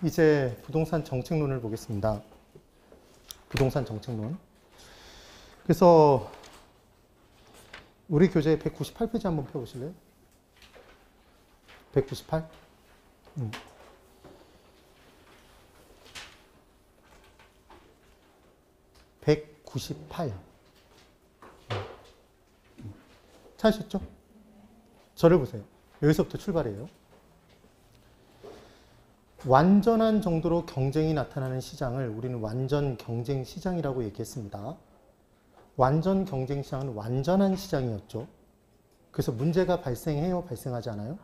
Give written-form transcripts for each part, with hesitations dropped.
이제 부동산 정책론을 보겠습니다. 부동산 정책론. 그래서 우리 교재 198페이지 한번 펴보실래요? 198? 198. 찾으셨죠? 저를 보세요. 여기서부터 출발해요. 완전한 정도로 경쟁이 나타나는 시장을 우리는 완전 경쟁 시장이라고 얘기했습니다. 완전 경쟁 시장은 완전한 시장이었죠. 그래서 문제가 발생해요? 발생하지 않아요?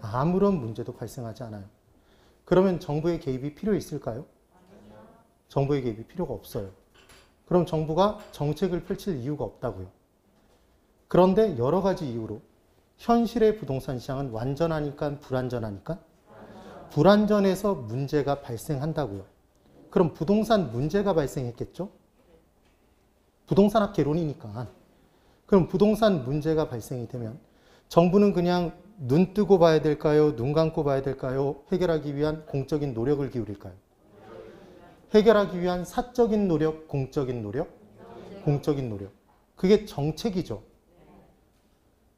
아무런 문제도 발생하지 않아요. 그러면 정부의 개입이 필요 있을까요? 정부의 개입이 필요가 없어요. 그럼 정부가 정책을 펼칠 이유가 없다고요. 그런데 여러 가지 이유로 현실의 부동산 시장은 완전하니까 불완전하니까? 불완전해서 문제가 발생한다고요. 그럼 부동산 문제가 발생했겠죠? 부동산학 개론이니까. 그럼 부동산 문제가 발생이 되면 정부는 그냥 눈 뜨고 봐야 될까요? 눈 감고 봐야 될까요? 해결하기 위한 공적인 노력을 기울일까요? 해결하기 위한 사적인 노력, 공적인 노력? 공적인 노력. 그게 정책이죠.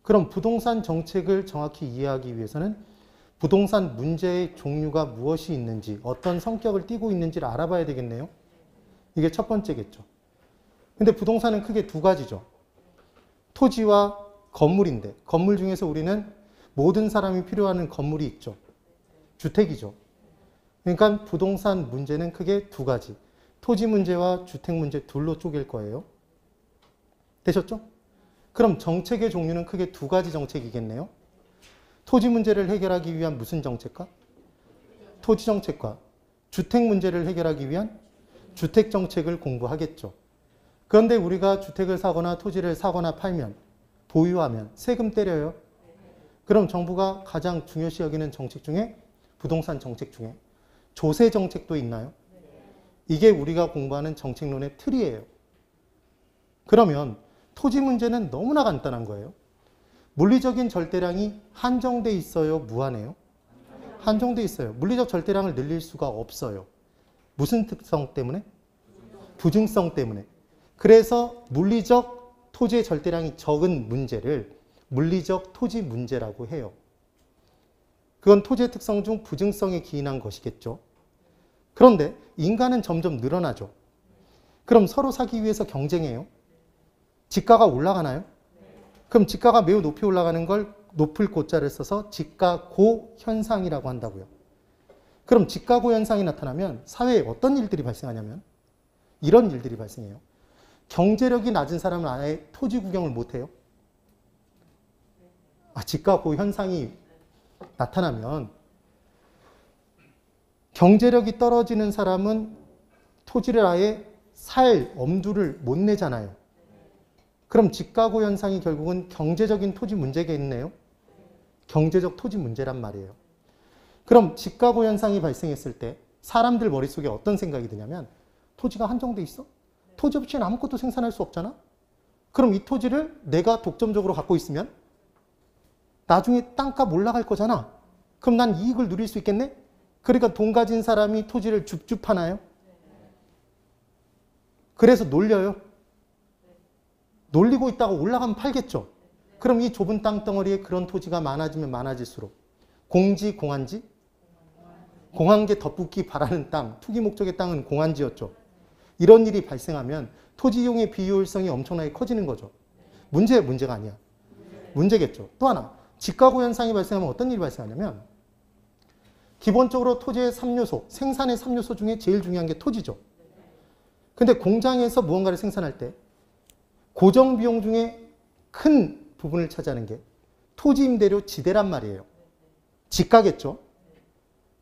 그럼 부동산 정책을 정확히 이해하기 위해서는 부동산 문제의 종류가 무엇이 있는지, 어떤 성격을 띠고 있는지를 알아봐야 되겠네요. 이게 첫 번째겠죠. 근데 부동산은 크게 두 가지죠. 토지와 건물인데, 건물 중에서 우리는 모든 사람이 필요하는 건물이 있죠. 주택이죠. 그러니까 부동산 문제는 크게 두 가지. 토지 문제와 주택 문제 둘로 쪼갤 거예요. 되셨죠? 그럼 정책의 종류는 크게 두 가지 정책이겠네요. 토지 문제를 해결하기 위한 무슨 정책과? 토지 정책과 주택 문제를 해결하기 위한 주택 정책을 공부하겠죠. 그런데 우리가 주택을 사거나 토지를 사거나 팔면, 보유하면 세금 때려요. 그럼 정부가 가장 중요시 여기는 정책 중에 부동산 정책 중에 조세 정책도 있나요? 이게 우리가 공부하는 정책론의 틀이에요. 그러면 토지 문제는 너무나 간단한 거예요. 물리적인 절대량이 한정돼 있어요? 무한해요? 한정돼 있어요. 물리적 절대량을 늘릴 수가 없어요. 무슨 특성 때문에? 부증성 때문에. 그래서 물리적 토지의 절대량이 적은 문제를 물리적 토지 문제라고 해요. 그건 토지의 특성 중 부증성에 기인한 것이겠죠. 그런데 인간은 점점 늘어나죠. 그럼 서로 사기 위해서 경쟁해요. 지가가 올라가나요? 그럼 지가가 매우 높이 올라가는 걸 높을 고자를 써서 지가고 현상이라고 한다고요. 그럼 지가고 현상이 나타나면 사회에 어떤 일들이 발생하냐면 이런 일들이 발생해요. 경제력이 낮은 사람은 아예 토지 구경을 못해요. 지가고 현상이 나타나면 경제력이 떨어지는 사람은 토지를 아예 살 엄두를 못 내잖아요. 그럼 지가고 현상이 결국은 경제적인 토지 문제겠네요. 경제적 토지 문제란 말이에요. 그럼 지가고 현상이 발생했을 때 사람들 머릿속에 어떤 생각이 드냐면 토지가 한정돼 있어? 토지 없이는 아무것도 생산할 수 없잖아? 그럼 이 토지를 내가 독점적으로 갖고 있으면 나중에 땅값 올라갈 거잖아. 그럼 난 이익을 누릴 수 있겠네? 그러니까 돈 가진 사람이 토지를 줍줍하나요? 그래서 놀려요. 놀리고 있다가 올라가면 팔겠죠. 그럼 이 좁은 땅덩어리에 그런 토지가 많아지면 많아질수록 공지, 공한지? 공한계 덧붙기 바라는 땅, 투기 목적의 땅은 공한지였죠. 이런 일이 발생하면 토지 이용의 비효율성이 엄청나게 커지는 거죠. 문제가 아니야. 문제겠죠. 또 하나, 지가고 현상이 발생하면 어떤 일이 발생하냐면 기본적으로 토지의 3요소, 생산의 3요소 중에 제일 중요한 게 토지죠. 근데 공장에서 무언가를 생산할 때 고정 비용 중에 큰 부분을 차지하는 게 토지 임대료 지대란 말이에요. 지가겠죠.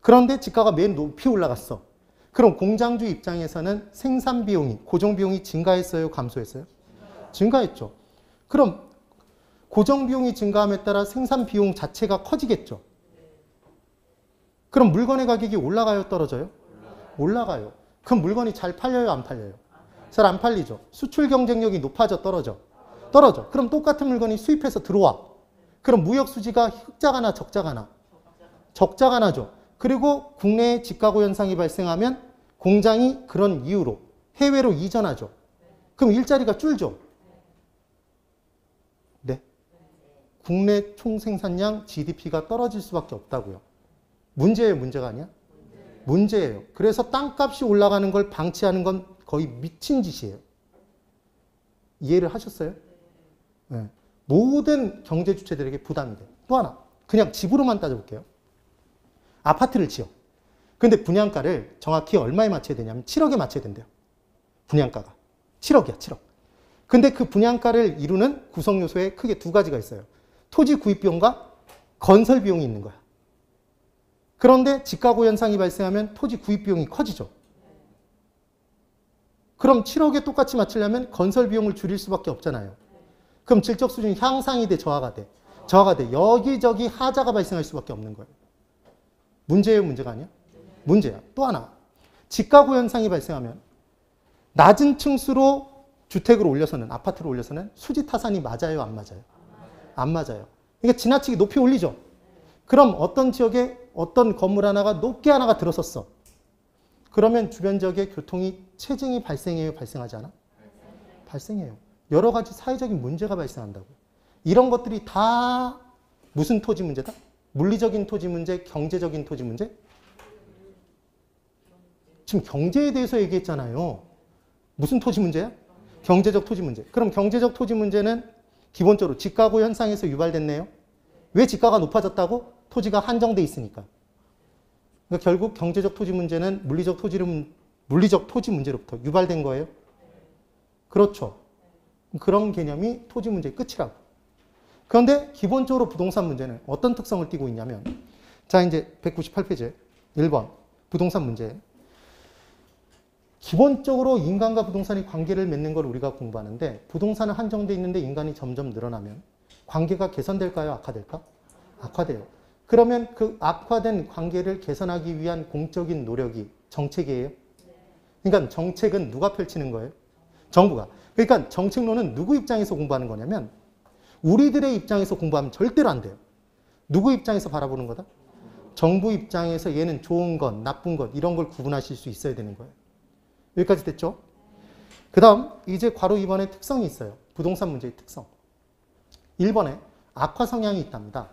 그런데 지가가 매일 높이 올라갔어. 그럼 공장주 입장에서는 생산 비용이, 고정 비용이 증가했어요? 감소했어요? 증가했죠. 그럼 고정 비용이 증가함에 따라 생산 비용 자체가 커지겠죠. 그럼 물건의 가격이 올라가요? 떨어져요? 올라가요. 그럼 물건이 잘 팔려요? 안 팔려요? 잘 안 팔리죠. 수출 경쟁력이 높아져? 떨어져? 떨어져. 그럼 똑같은 물건이 수입해서 들어와. 그럼 무역 수지가 흑자가 나 적자가 나? 적자가 나죠. 그리고 국내에 집가고 현상이 발생하면 공장이 그런 이유로 해외로 이전하죠. 그럼 일자리가 줄죠. 네. 국내 총생산량 GDP가 떨어질 수밖에 없다고요. 문제예요, 문제가 아니야? 문제예요. 그래서 땅값이 올라가는 걸 방치하는 건 거의 미친 짓이에요. 이해를 하셨어요? 네. 모든 경제 주체들에게 부담이 돼요. 또 하나, 그냥 집으로만 따져볼게요. 아파트를 지어. 근데 분양가를 정확히 얼마에 맞춰야 되냐면 7억에 맞춰야 된대요. 분양가가. 7억이야, 7억. 근데 그 분양가를 이루는 구성 요소에 크게 두 가지가 있어요. 토지 구입 비용과 건설 비용이 있는 거야. 그런데 집가고 현상이 발생하면 토지 구입 비용이 커지죠. 그럼 7억에 똑같이 맞추려면 건설 비용을 줄일 수밖에 없잖아요. 그럼 질적 수준이 향상이 돼, 저하가 돼? 저하가 돼. 여기저기 하자가 발생할 수밖에 없는 거예요. 문제예요, 문제가 아니야? 문제야. 또 하나, 집가고 현상이 발생하면 낮은 층수로 주택을 올려서는, 아파트를 올려서는 수지 타산이 맞아요, 안 맞아요? 안 맞아요. 그러니까 지나치게 높이 올리죠. 그럼 어떤 지역에 어떤 건물 하나가 높게 하나가 들어섰어. 그러면 주변 지역에 교통이 체증이 발생해요, 발생하지 않아? 발생해요. 여러 가지 사회적인 문제가 발생한다고. 이런 것들이 다 무슨 토지 문제다? 물리적인 토지 문제, 경제적인 토지 문제? 지금 경제에 대해서 얘기했잖아요. 무슨 토지 문제야? 경제적 토지 문제. 그럼 경제적 토지 문제는 기본적으로 집가고 현상에서 유발됐네요. 왜 집가가 높아졌다고? 토지가 한정돼 있으니까. 그러니까 결국 경제적 토지 문제는 물리적 토지 문제로부터 유발된 거예요. 그렇죠. 그런 개념이 토지 문제의 끝이라고. 그런데 기본적으로 부동산 문제는 어떤 특성을 띠고 있냐면, 자, 이제 198페이지 1번 부동산 문제. 기본적으로 인간과 부동산이 관계를 맺는 걸 우리가 공부하는데, 부동산은 한정돼 있는데 인간이 점점 늘어나면 관계가 개선될까요? 악화될까? 악화돼요. 그러면 그 악화된 관계를 개선하기 위한 공적인 노력이 정책이에요. 그러니까 정책은 누가 펼치는 거예요? 정부가. 그러니까 정책론은 누구 입장에서 공부하는 거냐면 우리들의 입장에서 공부하면 절대로 안 돼요. 누구 입장에서 바라보는 거다? 정부 입장에서 얘는 좋은 것, 나쁜 것 이런 걸 구분하실 수 있어야 되는 거예요. 여기까지 됐죠? 그 다음 이제 괄호 2번의 특성이 있어요. 부동산 문제의 특성. 1번에 악화 성향이 있답니다.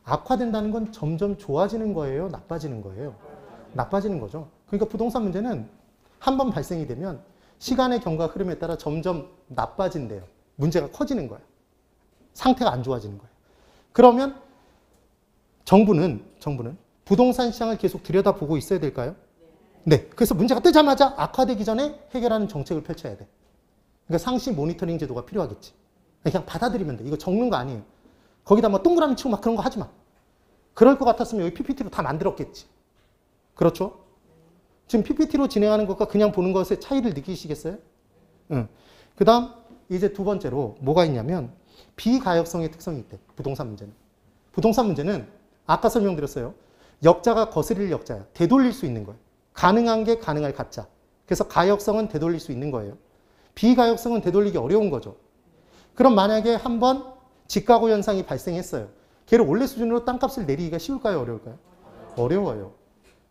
악화된다는 건 점점 좋아지는 거예요? 나빠지는 거예요? 나빠지는 거죠. 그러니까 부동산 문제는 한 번 발생이 되면 시간의 경과 흐름에 따라 점점 나빠진대요. 문제가 커지는 거예요. 상태가 안 좋아지는 거예요. 그러면 정부는 부동산 시장을 계속 들여다보고 있어야 될까요? 네. 그래서 문제가 뜨자마자 악화되기 전에 해결하는 정책을 펼쳐야 돼. 그러니까 상시 모니터링 제도가 필요하겠지. 그냥 받아들이면 돼. 이거 적는 거 아니에요. 거기다 뭐 동그라미 치고 막 그런 거 하지 마. 그럴 것 같았으면 여기 PPT로 다 만들었겠지. 그렇죠? 지금 PPT로 진행하는 것과 그냥 보는 것의 차이를 느끼시겠어요? 응. 그 다음 이제 두 번째로 뭐가 있냐면 비가역성의 특성이 있대. 부동산 문제는. 부동산 문제는 아까 설명드렸어요. 역자가 거스릴 역자야. 되돌릴 수 있는 거예요. 가능한 게 가능할 가짜. 그래서 가역성은 되돌릴 수 있는 거예요. 비가역성은 되돌리기 어려운 거죠. 그럼 만약에 한번 집가고 현상이 발생했어요. 걔를 원래 수준으로 땅값을 내리기가 쉬울까요? 어려울까요? 어려워요.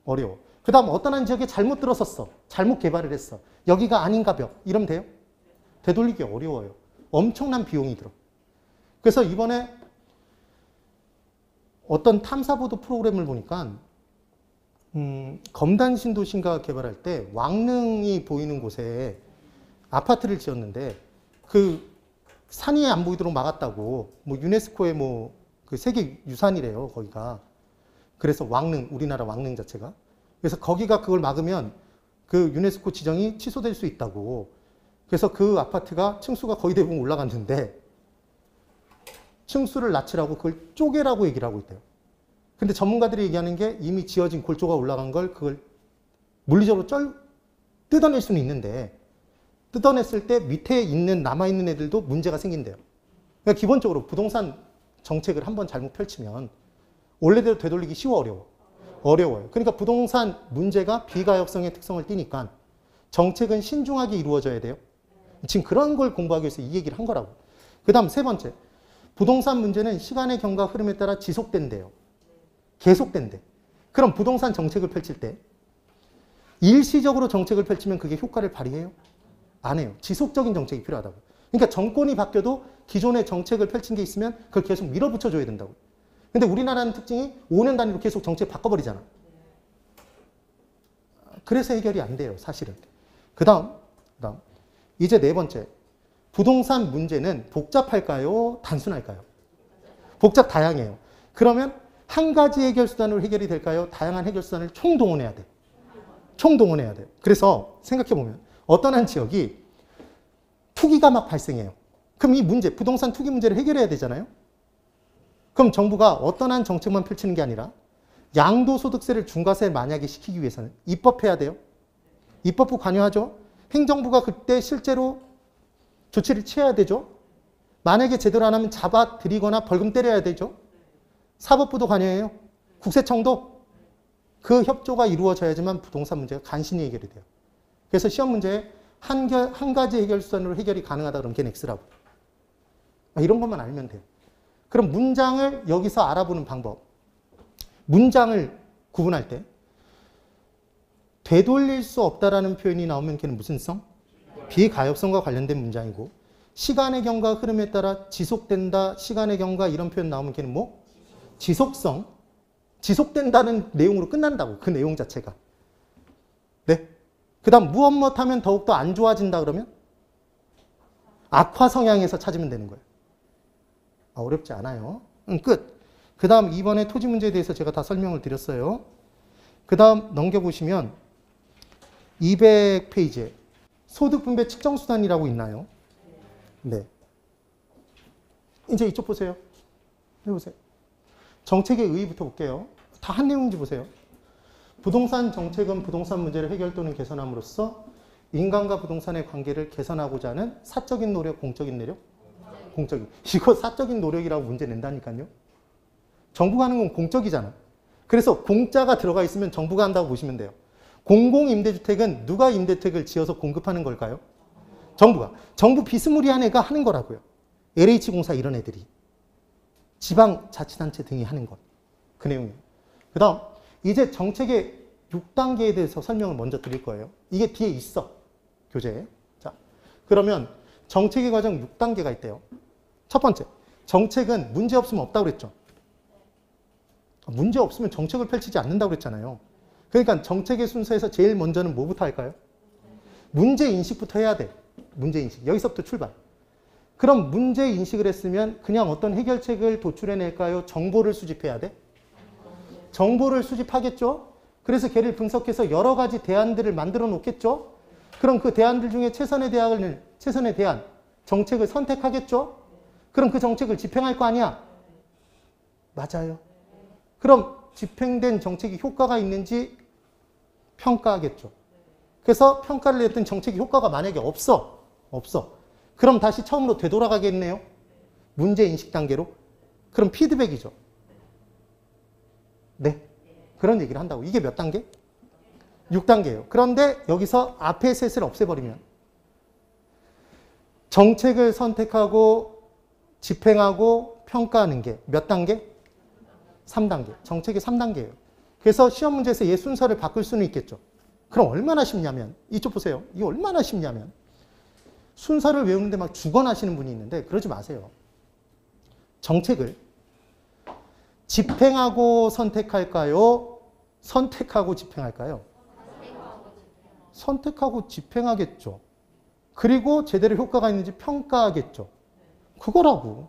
어려워. 그 다음 어떤 한 지역에 잘못 들어섰어. 잘못 개발을 했어. 여기가 아닌가 벽. 이러면 돼요? 되돌리기 어려워요. 엄청난 비용이 들어. 그래서 이번에 어떤 탐사보도 프로그램을 보니까 검단 신도시인가 개발할 때 왕릉이 보이는 곳에 아파트를 지었는데 그 산이 안 보이도록 막았다고 뭐 유네스코의 뭐 그 세계 유산이래요, 거기가. 그래서 왕릉, 우리나라 왕릉 자체가. 그래서 거기가 그걸 막으면 그 유네스코 지정이 취소될 수 있다고. 그래서 그 아파트가 층수가 거의 대부분 올라갔는데 층수를 낮추라고 그걸 쪼개라고 얘기를 하고 있대요. 근데 전문가들이 얘기하는 게 이미 지어진 골조가 올라간 걸 그걸 물리적으로 뜯어낼 수는 있는데 뜯어냈을 때 밑에 있는 남아있는 애들도 문제가 생긴대요. 그러니까 기본적으로 부동산 정책을 한번 잘못 펼치면 원래대로 되돌리기 쉬워 어려워? 어려워요. 그러니까 부동산 문제가 비가역성의 특성을 띠니까 정책은 신중하게 이루어져야 돼요. 지금 그런 걸 공부하기 위해서 이 얘기를 한 거라고. 그 다음 세 번째. 부동산 문제는 시간의 경과 흐름에 따라 지속된대요. 계속된대. 그럼 부동산 정책을 펼칠 때 일시적으로 정책을 펼치면 그게 효과를 발휘해요? 안 해요. 지속적인 정책이 필요하다고. 그러니까 정권이 바뀌어도 기존의 정책을 펼친 게 있으면 그걸 계속 밀어붙여줘야 된다고. 근데 우리나라는 특징이 5년 단위로 계속 정책 바꿔버리잖아. 그래서 해결이 안 돼요, 사실은. 그 다음. 이제 네 번째. 부동산 문제는 복잡할까요? 단순할까요? 복잡 다양해요. 그러면 한 가지 해결 수단으로 해결이 될까요? 다양한 해결 수단을 총동원해야 돼. 총동원해야 돼요. 그래서 생각해보면 어떤 한 지역이 투기가 막 발생해요. 그럼 이 문제, 부동산 투기 문제를 해결해야 되잖아요. 그럼 정부가 어떤 한 정책만 펼치는 게 아니라 양도소득세를 중과세 만약에 시키기 위해서는 입법해야 돼요. 입법부 관여하죠. 행정부가 그때 실제로 조치를 취해야 되죠. 만약에 제대로 안 하면 잡아들이거나 벌금 때려야 되죠. 사법부도 관여해요. 국세청도. 그 협조가 이루어져야지만 부동산 문제가 간신히 해결이 돼요. 그래서 시험 문제에 한 가지 해결 수단으로 해결이 가능하다 그러면 걔는 X라고. 이런 것만 알면 돼요. 그럼 문장을 여기서 알아보는 방법. 문장을 구분할 때 되돌릴 수 없다라는 표현이 나오면 걔는 무슨 성? 비가역성과 관련된 문장이고, 시간의 경과 흐름에 따라 지속된다, 시간의 경과 이런 표현 나오면 걔는 뭐? 지속성. 지속된다는 내용으로 끝난다고, 그 내용 자체가. 네. 그 다음 무엇 하면 더욱더 안 좋아진다 그러면 악화 성향에서 찾으면 되는 거예요. 어렵지 않아요. 끝. 그 다음 이번에 토지 문제에 대해서 제가 다 설명을 드렸어요. 그 다음 넘겨보시면 200페이지에 소득분배 측정수단이라고 있나요? 네. 이제 이쪽 보세요. 해보세요. 정책의 의의부터 볼게요. 다 한 내용인지 보세요. 부동산 정책은 부동산 문제를 해결 또는 개선함으로써 인간과 부동산의 관계를 개선하고자 하는 사적인 노력, 공적인 노력? 공적인. 이거 사적인 노력이라고 문제 낸다니까요. 정부가 하는 건 공적이잖아. 그래서 공짜가 들어가 있으면 정부가 한다고 보시면 돼요. 공공임대주택은 누가 임대택을 지어서 공급하는 걸까요? 정부가. 정부 비스무리한 애가 하는 거라고요. LH공사 이런 애들이. 지방자치단체 등이 하는 것. 그 내용이에요. 그 다음 이제 정책의 6단계에 대해서 설명을 먼저 드릴 거예요. 이게 뒤에 있어. 교재에. 자, 그러면 정책의 과정 6단계가 있대요. 첫 번째, 정책은 문제 없으면 없다고 그랬죠. 문제 없으면 정책을 펼치지 않는다고 그랬잖아요. 그러니까 정책의 순서에서 제일 먼저는 뭐부터 할까요? 문제인식부터 해야 돼. 문제인식. 여기서부터 출발. 그럼 문제인식을 했으면 그냥 어떤 해결책을 도출해낼까요? 정보를 수집해야 돼? 정보를 수집하겠죠? 그래서 걔를 분석해서 여러 가지 대안들을 만들어 놓겠죠? 그럼 그 대안들 중에 최선의 대안, 정책을 선택하겠죠? 그럼 그 정책을 집행할 거 아니야? 맞아요. 그럼 집행된 정책이 효과가 있는지 평가하겠죠. 그래서 평가를 했던 정책이 효과가 만약에 없어. 그럼 다시 처음으로 되돌아가겠네요. 문제인식 단계로. 그럼 피드백이죠. 네. 그런 얘기를 한다고. 이게 몇 단계? 6단계예요. 그런데 여기서 앞에 셋을 없애버리면 정책을 선택하고 집행하고 평가하는 게 몇 단계? 3단계. 정책의 3단계예요. 그래서 시험 문제에서 얘 순서를 바꿀 수는 있겠죠. 그럼 얼마나 쉽냐면, 이쪽 보세요. 이게 얼마나 쉽냐면, 순서를 외우는데 막 죽어나시는 분이 있는데 그러지 마세요. 정책을 집행하고 선택할까요? 선택하고 집행할까요? 선택하고 집행하겠죠. 그리고 제대로 효과가 있는지 평가하겠죠. 그거라고.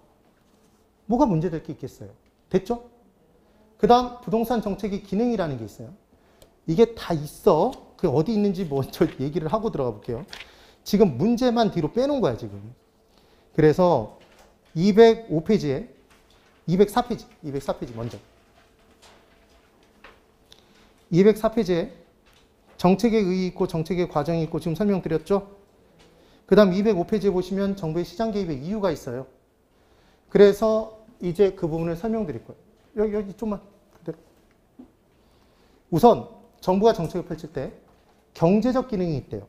뭐가 문제될 게 있겠어요. 됐죠? 그 다음 부동산 정책의 기능이라는 게 있어요. 이게 다 있어. 그 어디 있는지 먼저 얘기를 하고 들어가 볼게요. 지금 문제만 뒤로 빼놓은 거야, 지금. 그래서 205페이지에 204페이지 먼저. 204페이지에 정책의 의의 있고 정책의 과정이 있고 지금 설명드렸죠? 그 다음 205페이지에 보시면 정부의 시장 개입의 이유가 있어요. 그래서 이제 그 부분을 설명드릴 거예요. 여기 좀만. 우선 정부가 정책을 펼칠 때 경제적 기능이 있대요.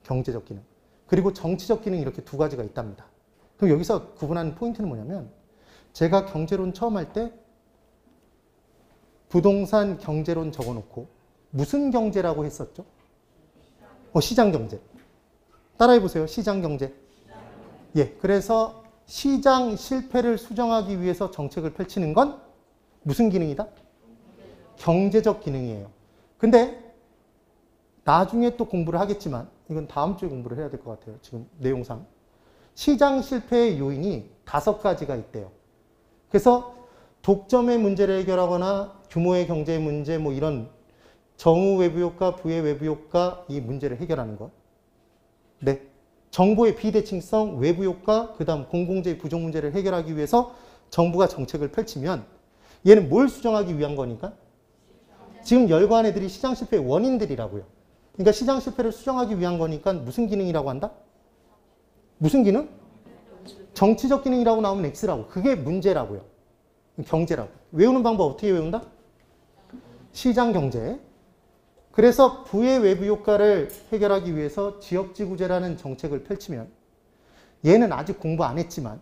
경제적 기능. 그리고 정치적 기능 이렇게 두 가지가 있답니다. 그럼 여기서 구분하는 포인트는 뭐냐면 제가 경제론 처음 할 때 부동산 경제론 적어놓고 무슨 경제라고 했었죠? 시장 경제. 따라해 보세요. 시장 경제. 예, 그래서 시장 실패를 수정하기 위해서 정책을 펼치는 건 무슨 기능이다? 경제적 기능이에요. 근데 나중에 또 공부를 하겠지만 이건 다음 주에 공부를 해야 될 것 같아요. 지금 내용상. 시장 실패의 요인이 5가지가 있대요. 그래서 독점의 문제를 해결하거나 규모의 경제 문제 뭐 이런 정우 외부 효과, 부의 외부 효과 이 문제를 해결하는 것. 네. 정보의 비대칭성, 외부 효과, 그 다음 공공재의 부족 문제를 해결하기 위해서 정부가 정책을 펼치면 얘는 뭘 수정하기 위한 거니까? 지금 열거한 애들이 시장 실패의 원인들이라고요. 그러니까 시장 실패를 수정하기 위한 거니까 무슨 기능이라고 한다? 무슨 기능? 정치적 기능이라고 나오면 X라고. 그게 문제라고요. 경제라고. 외우는 방법 어떻게 외운다? 시장 경제. 그래서 부의 외부 효과를 해결하기 위해서 지역지구제라는 정책을 펼치면 얘는 아직 공부 안 했지만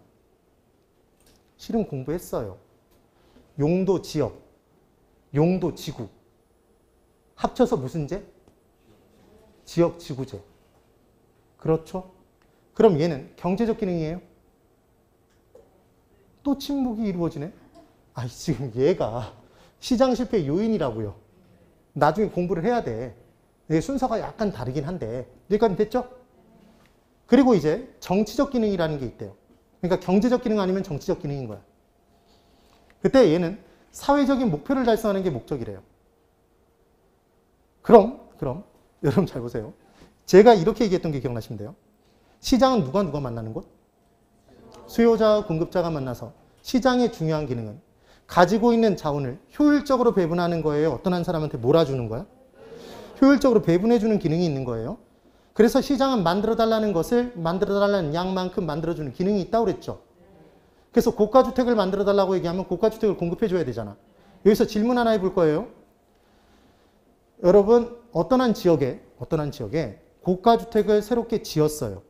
실은 공부했어요. 용도 지역, 용도 지구. 합쳐서 무슨 제? 지역지구제. 그렇죠? 그럼 얘는 경제적 기능이에요? 또 침묵이 이루어지네? 지금 얘가 시장 실패 요인이라고요. 나중에 공부를 해야 돼. 순서가 약간 다르긴 한데 여기까지 됐죠? 그리고 이제 정치적 기능이라는 게 있대요. 그러니까 경제적 기능 아니면 정치적 기능인 거야. 그때 얘는 사회적인 목표를 달성하는 게 목적이래요. 그럼 여러분 잘 보세요. 제가 이렇게 얘기했던 게 기억나시면 돼요. 시장은 누가 만나는 곳? 수요자와 공급자가 만나서 시장의 중요한 기능은 가지고 있는 자원을 효율적으로 배분하는 거예요. 어떤 한 사람한테 몰아주는 거야? 효율적으로 배분해주는 기능이 있는 거예요. 그래서 시장은 만들어달라는 것을 만들어달라는 양만큼 만들어주는 기능이 있다고 그랬죠. 그래서 고가주택을 만들어달라고 얘기하면 고가주택을 공급해줘야 되잖아. 여기서 질문 하나 해볼 거예요. 여러분 어떤 한 지역에 고가주택을 새롭게 지었어요.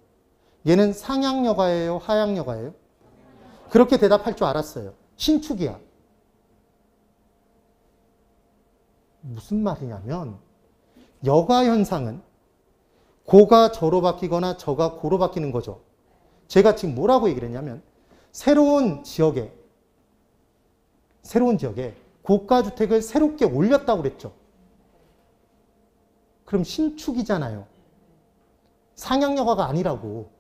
얘는 상향여가예요? 하향여가예요? 그렇게 대답할 줄 알았어요. 신축이야. 무슨 말이냐면 여가 현상은 고가 저로 바뀌거나 저가 고로 바뀌는 거죠. 제가 지금 뭐라고 얘기를 했냐면 새로운 지역에 고가주택을 새롭게 올렸다고 그랬죠. 그럼 신축이잖아요. 상향여가가 아니라고.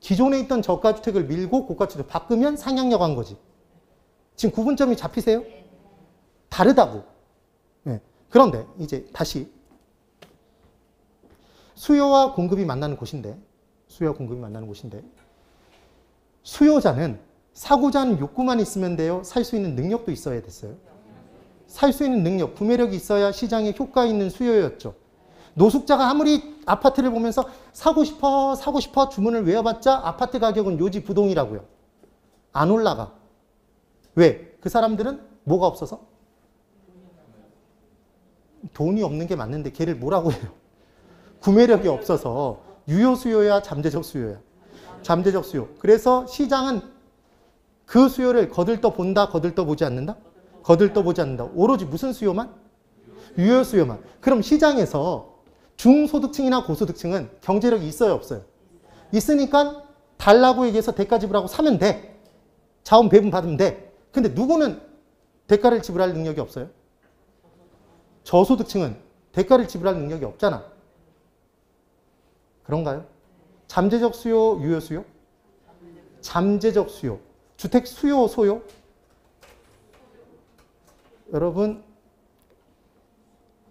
기존에 있던 저가주택을 밀고 고가주택을 바꾸면 상향여가인 거지. 지금 구분점이 잡히세요? 다르다고. 네. 그런데 이제 다시 수요와 공급이 만나는 곳인데 수요자는 사고자 하는 욕구만 있으면 돼요? 살 수 있는 능력도 있어야 됐어요? 살 수 있는 능력, 구매력이 있어야 시장에 효과 있는 수요였죠. 노숙자가 아무리 아파트를 보면서 사고 싶어 주문을 외워봤자 아파트 가격은 요지부동이라고요. 안 올라가. 왜? 그 사람들은 뭐가 없어서? 돈이 없는 게 맞는데 걔를 뭐라고 해요? 구매력이 없어서. 유효수요야 잠재적 수요야? 잠재적 수요. 그래서 시장은 그 수요를 거들떠 본다, 거들떠 보지 않는다? 거들떠 보지 않는다. 오로지 무슨 수요만? 유효수요만. 그럼 시장에서 중소득층이나 고소득층은 경제력이 있어요, 없어요? 있으니까 달라고 얘기해서 대가 지불하고 사면 돼. 자원 배분 받으면 돼. 근데 누구는 대가를 지불할 능력이 없어요? 저소득층은 대가를 지불할 능력이 없잖아. 그런가요? 잠재적 수요, 유효 수요? 잠재적 수요. 주택 수요, 소요? 여러분,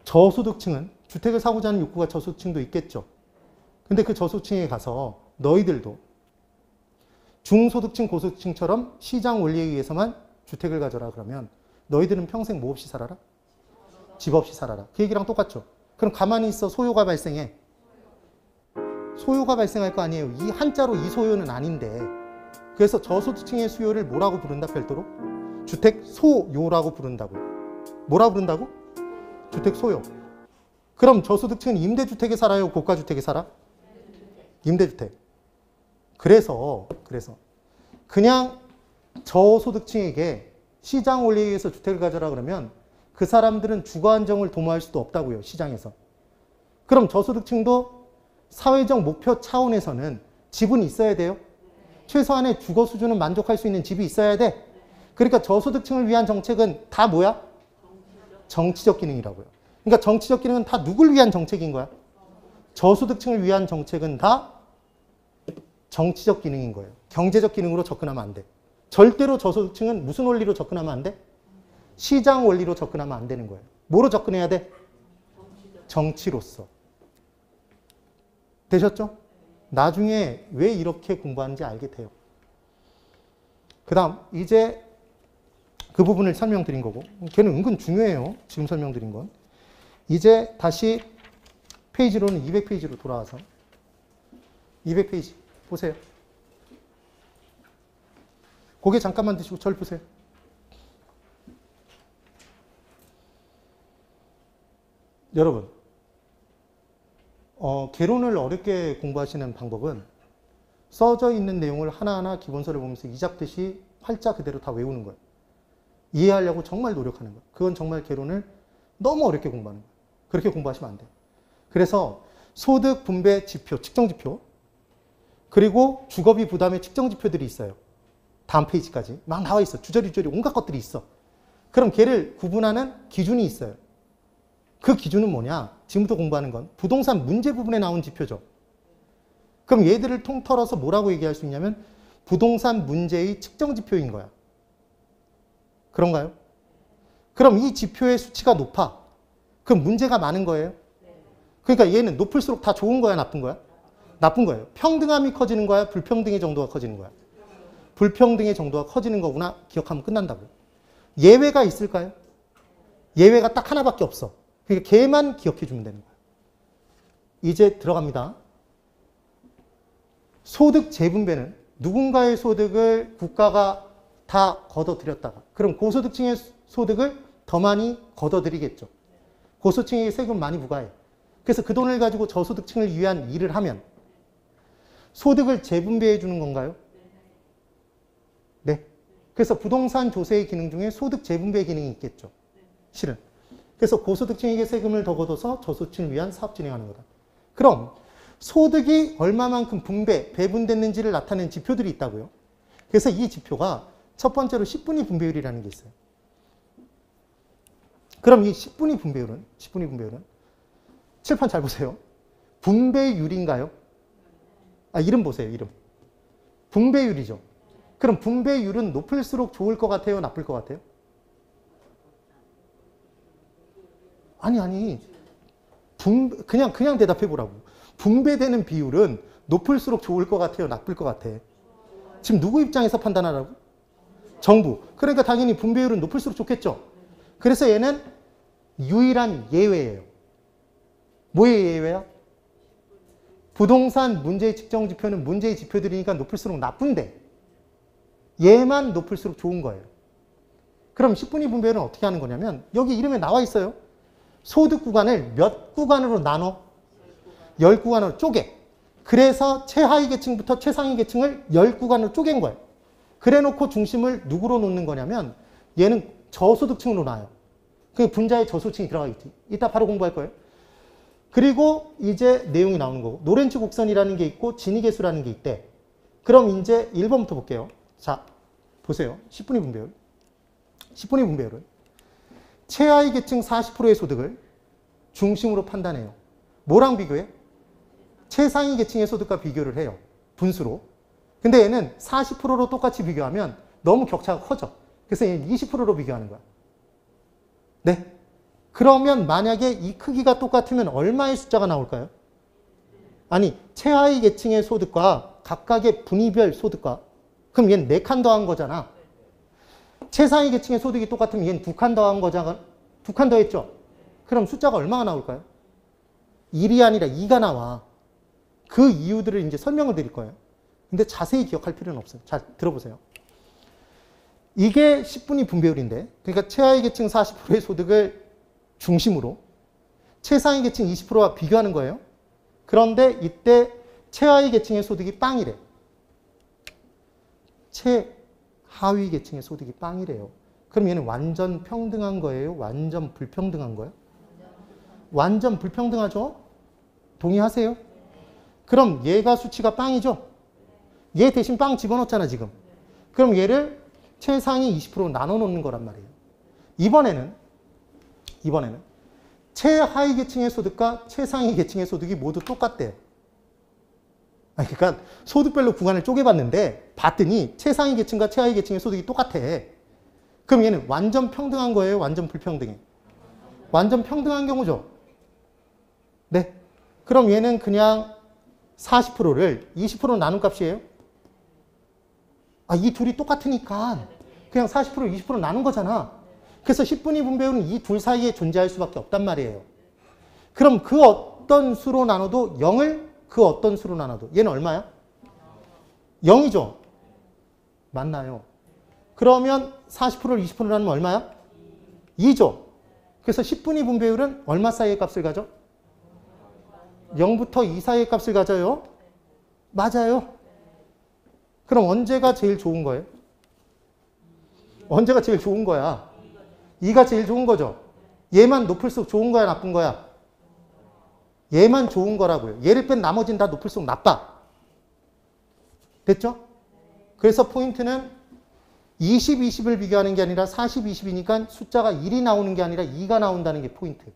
저소득층은 주택을 사고자 하는 욕구가 저소득층도 있겠죠. 근데 그 저소득층에 가서 너희들도 중소득층, 고소득층처럼 시장 원리에 의해서만 주택을 가져라 그러면 너희들은 평생 뭐 없이 살아라? 집 없이 살아라. 그 얘기랑 똑같죠. 그럼 가만히 있어. 소요가 발생해. 소요가 발생할 거 아니에요. 이 한자로 이 소요는 아닌데. 그래서 저소득층의 수요를 뭐라고 부른다 별도로? 주택 소요라고 부른다고요. 뭐라고 부른다고? 주택 소요. 그럼 저소득층은 임대주택에 살아요? 고가주택에 살아? 임대주택. 그래서 그냥 저소득층에게 시장 원리에 의해서 주택을 가져라 그러면 그 사람들은 주거 안정을 도모할 수도 없다고요. 시장에서. 그럼 저소득층도 사회적 목표 차원에서는 집은 있어야 돼요. 최소한의 주거 수준은 만족할 수 있는 집이 있어야 돼. 그러니까 저소득층을 위한 정책은 다 뭐야? 정치적 기능이라고요. 그러니까 정치적 기능은 다 누굴 위한 정책인 거야? 저소득층을 위한 정책은 다 정치적 기능인 거예요. 경제적 기능으로 접근하면 안 돼. 절대로 저소득층은 무슨 원리로 접근하면 안 돼? 시장 원리로 접근하면 안 되는 거예요. 뭐로 접근해야 돼? 정치로서. 되셨죠? 나중에 왜 이렇게 공부하는지 알게 돼요. 그 다음 이제 그 부분을 설명드린 거고, 걔는 은근 중요해요. 지금 설명드린 건. 이제 다시 페이지로는 200페이지로 돌아와서 200페이지 보세요. 고개 잠깐만 드시고 절 보세요. 여러분, 개론을 어렵게 공부하시는 방법은 써져 있는 내용을 하나하나 기본서를 보면서 이 잡듯이 활자 그대로 다 외우는 거예요. 이해하려고 정말 노력하는 거예요. 그건 정말 개론을 너무 어렵게 공부하는 거예요. 그렇게 공부하시면 안 돼요. 그래서 소득 분배 지표, 측정 지표, 그리고 주거비 부담의 측정 지표들이 있어요. 다음 페이지까지 막 나와 있어. 주저리주저리 온갖 것들이 있어. 그럼 걔를 구분하는 기준이 있어요. 그 기준은 뭐냐? 지금부터 공부하는 건 부동산 문제 부분에 나온 지표죠. 그럼 얘들을 통틀어서 뭐라고 얘기할 수 있냐면 부동산 문제의 측정 지표인 거야. 그런가요? 그럼 이 지표의 수치가 높아. 그럼 문제가 많은 거예요? 그러니까 얘는 높을수록 다 좋은 거야, 나쁜 거야? 나쁜 거예요. 평등함이 커지는 거야, 불평등의 정도가 커지는 거야? 불평등의 정도가 커지는 거구나 기억하면 끝난다고. 예외가 있을까요? 예외가 딱 하나밖에 없어. 그러니까 걔만 기억해 주면 되는 거야. 이제 들어갑니다. 소득 재분배는 누군가의 소득을 국가가 다 걷어들였다가 그럼 고소득층의 소득을 더 많이 걷어들이겠죠. 고소득층에게 세금 많이 부과해. 그래서 그 돈을 가지고 저소득층을 위한 일을 하면 소득을 재분배해 주는 건가요? 네. 그래서 부동산 조세의 기능 중에 소득 재분배 기능이 있겠죠. 실은. 그래서 고소득층에게 세금을 더 걷어서 저소득층을 위한 사업 진행하는 거다. 그럼 소득이 얼마만큼 분배, 배분됐는지를 나타내는 지표들이 있다고요. 그래서 이 지표가 첫 번째로 10분위 분배율이라는 게 있어요. 그럼 이 10분위 분배율은 칠판 잘 보세요. 분배율인가요? 이름 보세요. 이름. 분배율이죠. 그럼 분배율은 높을수록 좋을 것 같아요? 나쁠 것 같아요? 아니. 그냥 대답해 보라고. 분배되는 비율은 높을수록 좋을 것 같아요? 나쁠 것 같아? 지금 누구 입장에서 판단하라고? 정부. 그러니까 당연히 분배율은 높을수록 좋겠죠. 그래서 얘는 유일한 예외예요. 뭐의 예외야? 부동산 문제의 측정 지표는 문제의 지표들이니까 높을수록 나쁜데 얘만 높을수록 좋은 거예요. 그럼 10분위 분배율은 어떻게 하는 거냐면 여기 이름에 나와 있어요. 소득 구간을 몇 구간으로 나눠? 10구간으로 쪼개. 그래서 최하위 계층부터 최상위 계층을 10구간으로 쪼갠 거예요. 그래 놓고 중심을 누구로 놓는 거냐면 얘는 저소득층으로 놔요. 그 분자에 저소득층이 들어가겠지. 이따 바로 공부할 거예요. 그리고 이제 내용이 나오는 거고 노렌츠 곡선이라는 게 있고 지니계수라는 게 있대. 그럼 이제 1번부터 볼게요. 자, 보세요. 10분위 분배율. 10분위 분배율은 최하위 계층 40%의 소득을 중심으로 판단해요. 뭐랑 비교해? 최상위 계층의 소득과 비교를 해요. 분수로. 근데 얘는 40%로 똑같이 비교하면 너무 격차가 커져. 그래서 얘는 20%로 비교하는 거야. 네. 그러면 만약에 이 크기가 똑같으면 얼마의 숫자가 나올까요? 아니, 최하위 계층의 소득과 각각의 분위별 소득과 그럼 얘는 4칸 더한 거잖아. 최상위 계층의 소득이 똑같으면 얘는 2칸 더한 거잖아. 2칸 더했죠? 그럼 숫자가 얼마가 나올까요? 1이 아니라 2가 나와. 그 이유들을 이제 설명을 드릴 거예요. 근데 자세히 기억할 필요는 없어요. 자, 들어보세요. 이게 10분위 분배율인데, 그러니까 최하위 계층 40%의 소득을 중심으로 최상위 계층 20%와 비교하는 거예요. 그런데 이때 최하위 계층의 소득이 빵이래. 최하위 계층의 소득이 빵이래요. 그럼 얘는 완전 평등한 거예요? 완전 불평등한 거예요? 완전 불평등하죠? 동의하세요? 그럼 얘가 수치가 빵이죠? 얘 대신 빵 집어넣었잖아 지금. 그럼 얘를 최상위 20% 나눠 놓는 거란 말이에요. 이번에는 최하위 계층의 소득과 최상위 계층의 소득이 모두 똑같대요. 그러니까 소득별로 구간을 쪼개봤는데 봤더니 최상위 계층과 최하위 계층의 소득이 똑같아. 그럼 얘는 완전 평등한 거예요? 완전 불평등해? 완전 평등한 경우죠. 네. 그럼 얘는 그냥 40%를 20% 나눈 값이에요? 이 둘이 똑같으니까 그냥 40%를 20% 나눈 거잖아. 그래서 10분위 분배율은 이 둘 사이에 존재할 수밖에 없단 말이에요. 그럼 그 어떤 수로 나눠도 0을 그 어떤 수로 나눠도 얘는 얼마야? 0이죠? 맞나요? 그러면 40%를 20%로 나누면 얼마야? 2죠? 그래서 10분위 분배율은 얼마 사이의 값을 가져? 0부터 2 사이의 값을 가져요? 맞아요. 그럼 언제가 제일 좋은 거예요? 언제가 제일 좋은 거야? 2가 제일 좋은 거죠? 얘만 높을수록 좋은 거야, 나쁜 거야? 얘만 좋은 거라고요. 얘를 뺀 나머지는 다 높을수록 나빠. 됐죠? 그래서 포인트는 20, 20을 비교하는 게 아니라 40, 20이니까 숫자가 1이 나오는 게 아니라 2가 나온다는 게 포인트.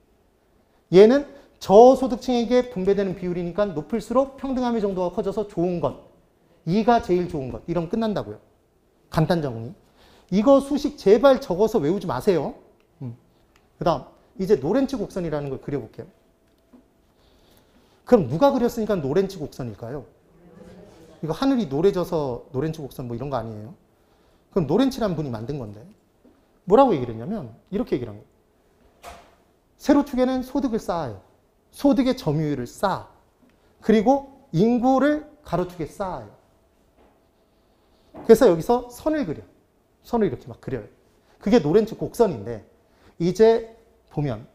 얘는 저소득층에게 분배되는 비율이니까 높을수록 평등함의 정도가 커져서 좋은 것. 2가 제일 좋은 것. 이러면 끝난다고요. 간단 정리. 이거 수식 제발 적어서 외우지 마세요. 그 다음 이제 노렌츠 곡선이라는 걸 그려볼게요. 그럼 누가 그렸으니까 노렌츠 곡선일까요? 이거 하늘이 노래져서 노렌츠 곡선 뭐 이런 거 아니에요? 그럼 노렌츠라는 분이 만든 건데 뭐라고 얘기를 했냐면 이렇게 얘기를 한 거예요. 세로축에는 소득을 쌓아요. 소득의 점유율을 쌓아. 그리고 인구를 가로축에 쌓아요. 그래서 여기서 선을 그려. 선을 이렇게 막 그려요. 그게 노렌츠 곡선인데 이제 보면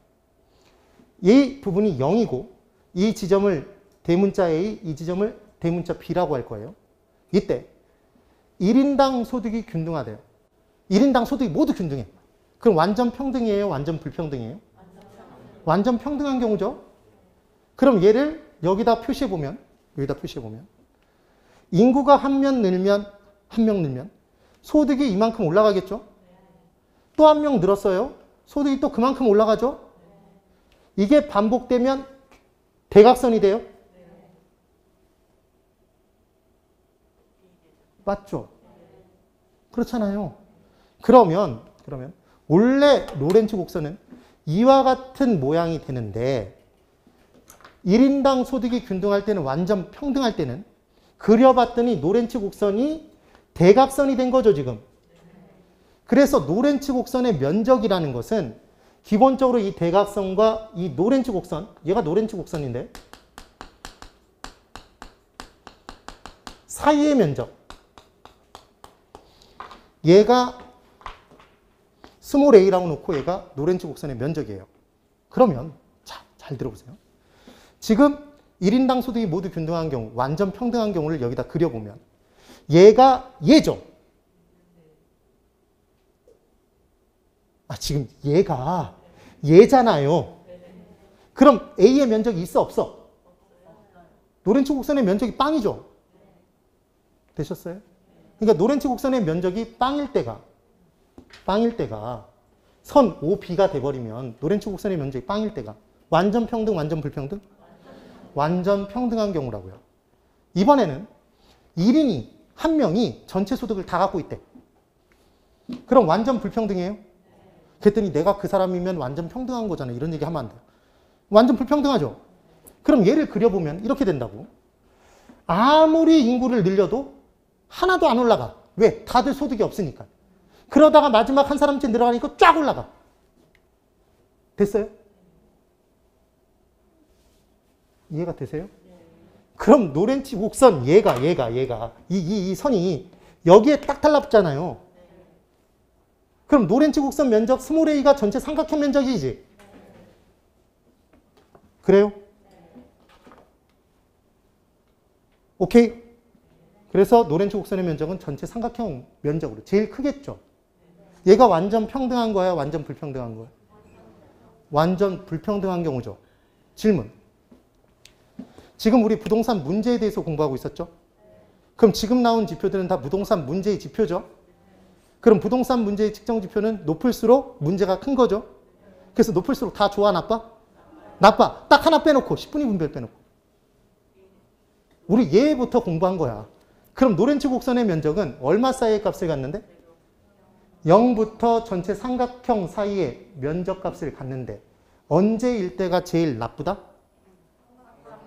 이 부분이 0이고 이 지점을 대문자 A, 이 지점을 대문자 B라고 할 거예요. 이때 1인당 소득이 균등하대요. 1인당 소득이 모두 균등해. 그럼 완전 평등이에요? 완전 불평등이에요? 완전 평등한 경우죠. 그럼 얘를 여기다 표시해보면 인구가 한 명 늘면 소득이 이만큼 올라가겠죠? 또 한 명 늘었어요. 소득이 또 그만큼 올라가죠? 이게 반복되면 대각선이 돼요? 맞죠? 그렇잖아요. 그러면 원래 로렌츠 곡선은 이와 같은 모양이 되는데 1인당 소득이 균등할 때는 완전 평등할 때는 그려봤더니 노렌츠 곡선이 대각선이 된 거죠, 지금. 그래서 노렌츠 곡선의 면적이라는 것은 기본적으로 이 대각선과 이 노렌츠 곡선, 얘가 노렌츠 곡선인데 사이의 면적. 얘가 스몰 a라고 놓고 얘가 노렌츠 곡선의 면적이에요. 그러면 잘 들어보세요. 지금 1인당 소득이 모두 균등한 경우, 완전 평등한 경우를 여기다 그려보면 얘가 얘죠. 지금 얘가 얘잖아요. 그럼 A의 면적이 있어 없어? 노렌츠 곡선의 면적이 빵이죠. 되셨어요? 그러니까 노렌츠 곡선의 면적이 빵일 때가 선 OB가 돼버리면 노렌츠 곡선의 면적이 빵일 때가 완전 평등, 완전 불평등? 완전 평등한 경우라고요. 이번에는 1인이 한 명이 전체 소득을 다 갖고 있대. 그럼 완전 불평등이에요? 그랬더니 내가 그 사람이면 완전 평등한 거잖아. 이런 얘기 하면 안 돼요. 완전 불평등하죠? 그럼 얘를 그려보면 이렇게 된다고. 아무리 인구를 늘려도 하나도 안 올라가. 왜? 다들 소득이 없으니까. 그러다가 마지막 한 사람쯤 늘어가니까 쫙 올라가. 됐어요? 이해가 되세요? 그럼 노렌츠 곡선 얘가 이 선이 여기에 딱 달라붙잖아요. 그럼 노렌츠 곡선 면적 스몰 a가 전체 삼각형 면적이지. 그래요? 오케이? 그래서 노렌츠 곡선의 면적은 전체 삼각형 면적으로 제일 크겠죠. 얘가 완전 평등한 거야? 완전 불평등한 거야? 완전 불평등한 경우죠. 질문. 지금 우리 부동산 문제에 대해서 공부하고 있었죠? 그럼 지금 나온 지표들은 다 부동산 문제의 지표죠? 그럼 부동산 문제의 측정 지표는 높을수록 문제가 큰 거죠? 그래서 높을수록 다 좋아, 나빠? 나빠. 딱 하나 빼놓고, 10분위 분별 빼놓고. 우리 얘부터 공부한 거야. 그럼 노렌츠 곡선의 면적은 얼마 사이의 값을 갖는데? 0부터 전체 삼각형 사이의 면적값을 갖는데 언제일 때가 제일 나쁘다?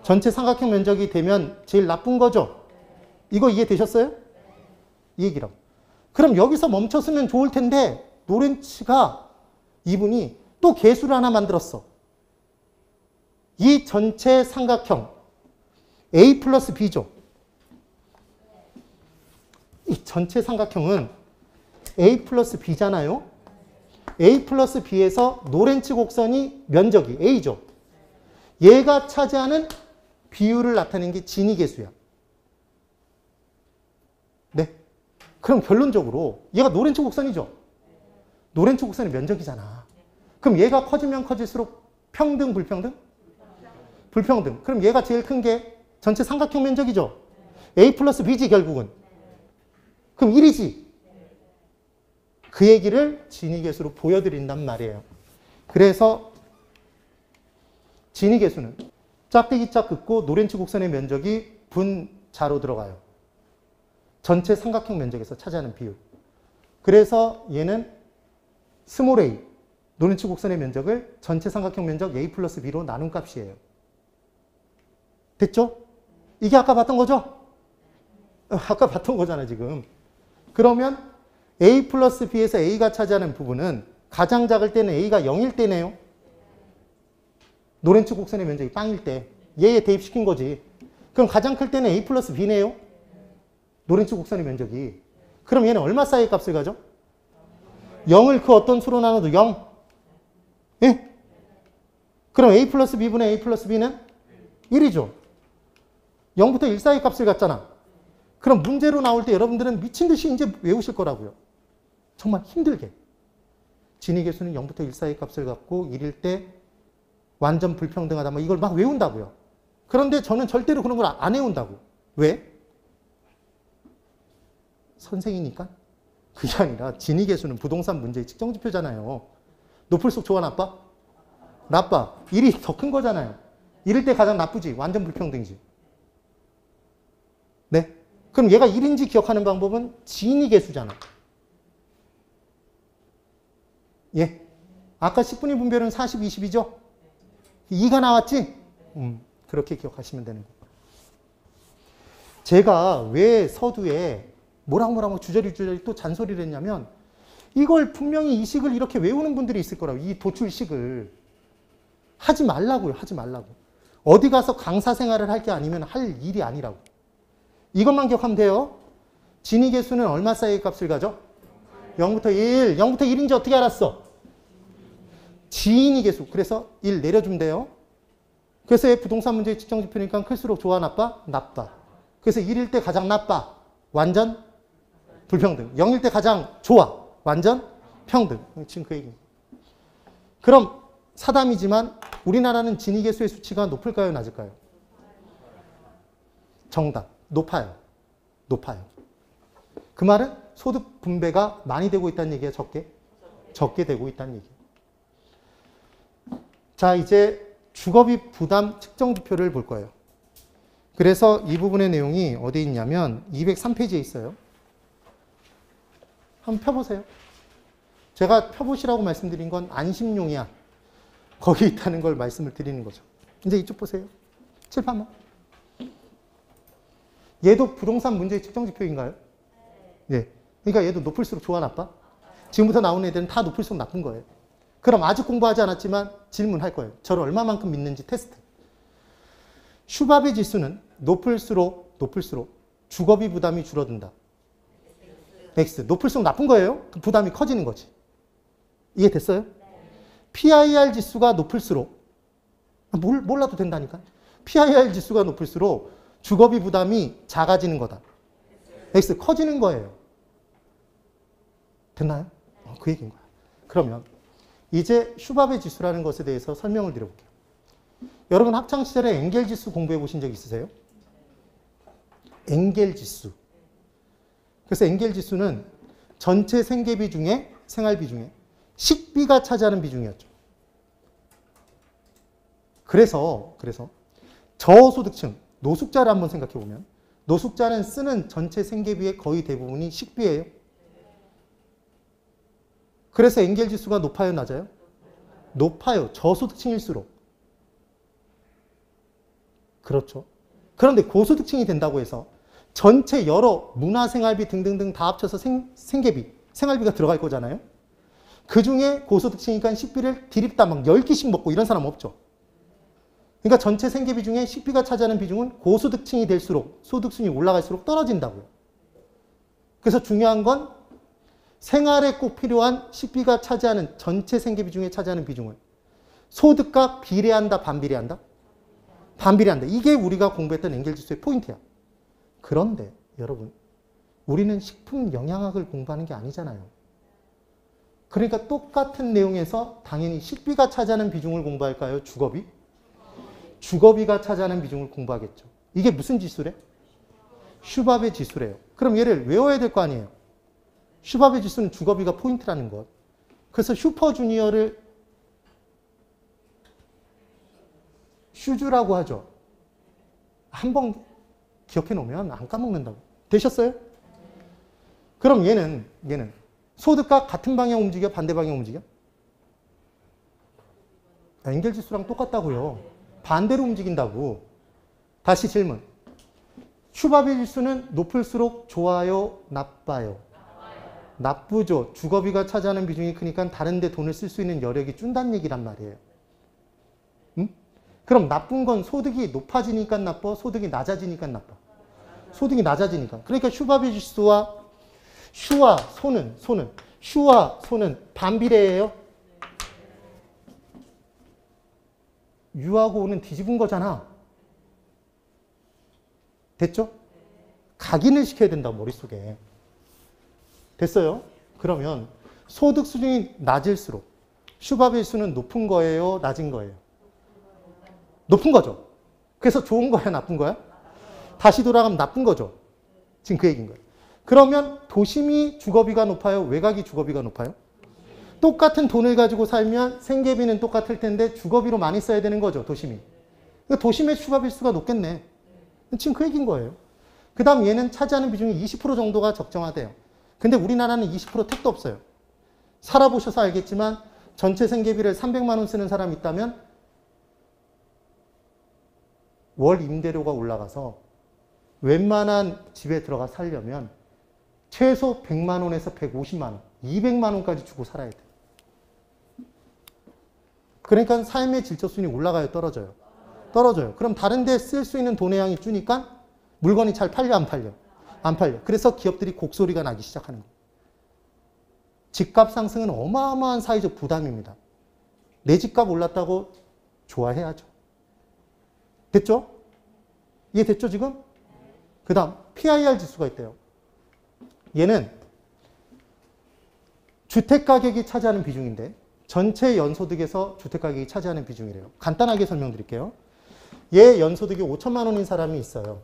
전체 삼각형 면적이 되면 제일 나쁜 거죠? 이거 이해되셨어요? 이 얘기라고. 그럼 여기서 멈췄으면 좋을 텐데 노렌츠가 이분이 또 계수를 하나 만들었어. 이 전체 삼각형 A 플러스 B죠. 이 전체 삼각형은 A 플러스 B잖아요. A 플러스 B에서 노렌츠 곡선이 면적이 A죠. 얘가 차지하는 비율을 나타내는 게 지니 계수야. 네. 그럼 결론적으로 얘가 노렌츠 곡선이죠. 노렌츠 곡선의 면적이잖아. 그럼 얘가 커지면 커질수록 평등, 불평등? 불평등. 그럼 얘가 제일 큰 게 전체 삼각형 면적이죠. A 플러스 B지 결국은. 그럼 1이지. 그 얘기를 지니계수로 보여드린단 말이에요. 그래서 지니계수는 짝대기 짝 긋고 노렌츠 곡선의 면적이 분자로 들어가요. 전체 삼각형 면적에서 차지하는 비율. 그래서 얘는 스몰 a, 노렌츠 곡선의 면적을 전체 삼각형 면적 a 플러스 b로 나눈 값이에요. 됐죠? 이게 아까 봤던 거죠? 아까 봤던 거잖아 지금. 그러면 a 플러스 b에서 a가 차지하는 부분은 가장 작을 때는 a가 0일 때네요. 노렌츠 곡선의 면적이 빵일 때. 얘에 대입시킨 거지. 그럼 가장 클 때는 a 플러스 b네요. 노렌츠 곡선의 면적이. 그럼 얘는 얼마 사이의 값을 가져? 0을 그 어떤 수로 나눠도 0. 예? 그럼 a 플러스 b분의 a 플러스 b는 1이죠. 0부터 1 사이의 값을 갖잖아. 그럼 문제로 나올 때 여러분들은 미친 듯이 이제 외우실 거라고요. 정말 힘들게. 진위계수는 0부터 1 사이의 값을 갖고 1일 때 완전 불평등하다. 뭐 이걸 막 외운다고요. 그런데 저는 절대로 그런 걸 안 외운다고. 왜? 선생이니까? 그게 아니라 진위계수는 부동산 문제의 측정지표잖아요. 높을수록 좋아, 나빠? 나빠. 1이 더 큰 거잖아요. 1일 때 가장 나쁘지. 완전 불평등이지. 네? 그럼 얘가 1인지 기억하는 방법은 진위계수잖아. 예. 아까 10분위 분별은 40, 20이죠? 2가 나왔지? 그렇게 기억하시면 되는 거예요. 제가 왜 서두에 뭐랑 주저리 또 잔소리를 했냐면 이걸 분명히 이 식을 이렇게 외우는 분들이 있을 거라고. 이 도출식을. 하지 말라고요. 하지 말라고. 어디 가서 강사 생활을 할 게 아니면 할 일이 아니라고. 이것만 기억하면 돼요. 진위계수는 얼마 사이의 값을 가져? 0부터 1. 0부터 1인지 어떻게 알았어? 진위계수. 그래서 1 내려주면 돼요. 그래서 부동산 문제의 측정지표니까 클수록 좋아, 나빠? 나빠. 그래서 1일 때 가장 나빠. 완전 불평등. 0일 때 가장 좋아. 완전 평등. 지금 그 얘기. 그럼 사담이지만 우리나라는 진위계수의 수치가 높을까요? 낮을까요? 정답. 높아요. 높아요. 그 말은 소득 분배가 많이 되고 있다는 얘기야? 적게? 적게 되고 있다는 얘기야. 자, 이제 주거비 부담 측정지표를 볼 거예요. 그래서 이 부분의 내용이 어디 있냐면 203페이지에 있어요. 한번 펴보세요. 제가 펴보시라고 말씀드린 건 안심용이야. 거기 있다는 걸 말씀을 드리는 거죠. 이제 이쪽 보세요. 칠판만. 얘도 부동산 문제의 측정지표인가요? 네. 그러니까 얘도 높을수록 좋아, 나빠? 지금부터 나오는 애들은 다 높을수록 나쁜 거예요. 그럼 아직 공부하지 않았지만 질문할 거예요. 저를 얼마만큼 믿는지 테스트. 슈밥의 지수는 높을수록 주거비 부담이 줄어든다. X. 높을수록 나쁜 거예요. 그 부담이 커지는 거지. 이해됐어요? PIR 지수가 높을수록 몰라도 된다니까. PIR 지수가 높을수록 주거비 부담이 작아지는 거다. X. 커지는 거예요. 됐나요? 그 얘기인 거야. 그러면 이제 슈밥의 지수라는 것에 대해서 설명을 드려볼게요. 여러분 학창시절에 엥겔 지수 공부해 보신 적 있으세요? 엥겔 지수. 그래서 엥겔 지수는 전체 생계비 중에, 생활비 중에 식비가 차지하는 비중이었죠. 그래서 저소득층, 노숙자를 한번 생각해 보면 노숙자는 쓰는 전체 생계비의 거의 대부분이 식비예요. 그래서 엥겔 지수가 높아요, 낮아요? 높아요. 저소득층일수록. 그렇죠. 그런데 고소득층이 된다고 해서 전체 여러 문화생활비 등등등 다 합쳐서 생계비, 생활비가 들어갈 거잖아요. 그중에 고소득층이니까 식비를 디립다 막 10끼씩 먹고 이런 사람 없죠. 그러니까 전체 생계비 중에 식비가 차지하는 비중은 고소득층이 될수록 소득순위 올라갈수록 떨어진다고요. 그래서 중요한 건 생활에 꼭 필요한 식비가 차지하는 전체 생계비 중에 차지하는 비중을 소득과 비례한다, 반비례한다? 반비례한다. 이게 우리가 공부했던 엥겔 지수의 포인트야. 그런데 여러분, 우리는 식품 영양학을 공부하는 게 아니잖아요. 그러니까 똑같은 내용에서 당연히 식비가 차지하는 비중을 공부할까요? 주거비? 주거비가 차지하는 비중을 공부하겠죠. 이게 무슨 지수래? 슈밥의 지수래요. 그럼 얘를 외워야 될 거 아니에요. 슈밥의 지수는 주거비가 포인트라는 것. 그래서 슈퍼주니어를 슈주라고 하죠. 한번 기억해 놓으면 안 까먹는다고. 되셨어요? 그럼 얘는 소득과 같은 방향 움직여? 반대 방향 움직여? 엥겔 지수랑 똑같다고요. 반대로 움직인다고. 다시 질문. 슈밥의 지수는 높을수록 좋아요? 나빠요? 나쁘죠. 주거비가 차지하는 비중이 크니까 다른 데 돈을 쓸 수 있는 여력이 준다는 얘기란 말이에요. 응? 그럼 나쁜 건 소득이 높아지니까 나빠? 소득이 낮아지니까 나빠? 소득이 낮아지니까. 그러니까 슈밥의 지수와 슈와 소는 반비례예요? 유하고 오는 뒤집은 거잖아. 됐죠? 각인을 시켜야 된다, 머릿속에. 됐어요? 그러면 소득 수준이 낮을수록 슈밥의 지수는 높은 거예요? 낮은 거예요? 높은 거죠. 그래서 좋은 거야? 나쁜 거야? 다시 돌아가면 나쁜 거죠. 지금 그 얘기인 거예요. 그러면 도심이 주거비가 높아요? 외곽이 주거비가 높아요? 똑같은 돈을 가지고 살면 생계비는 똑같을 텐데 주거비로 많이 써야 되는 거죠, 도심이. 그러니까 도심의 슈밥의 지수가 높겠네. 지금 그 얘기인 거예요. 그 다음 얘는 차지하는 비중이 20% 정도가 적정하대요. 근데 우리나라는 20% 택도 없어요. 살아보셔서 알겠지만 전체 생계비를 300만 원 쓰는 사람이 있다면 월 임대료가 올라가서 웬만한 집에 들어가 살려면 최소 100만 원에서 150만 원, 200만 원까지 주고 살아야 돼. 그러니까 삶의 질적순이 올라가요, 떨어져요? 떨어져요. 그럼 다른 데 쓸 수 있는 돈의 양이 주니까 물건이 잘 팔려, 안 팔려? 안 팔려. 그래서 기업들이 곡소리가 나기 시작하는 거예요. 집값 상승은 어마어마한 사회적 부담입니다. 내 집값 올랐다고 좋아해야죠. 됐죠? 이해됐죠, 지금? 그 다음, PIR 지수가 있대요. 얘는 주택가격이 차지하는 비중인데 전체 연소득에서 주택가격이 차지하는 비중이래요. 간단하게 설명드릴게요. 얘 연소득이 5천만 원인 사람이 있어요.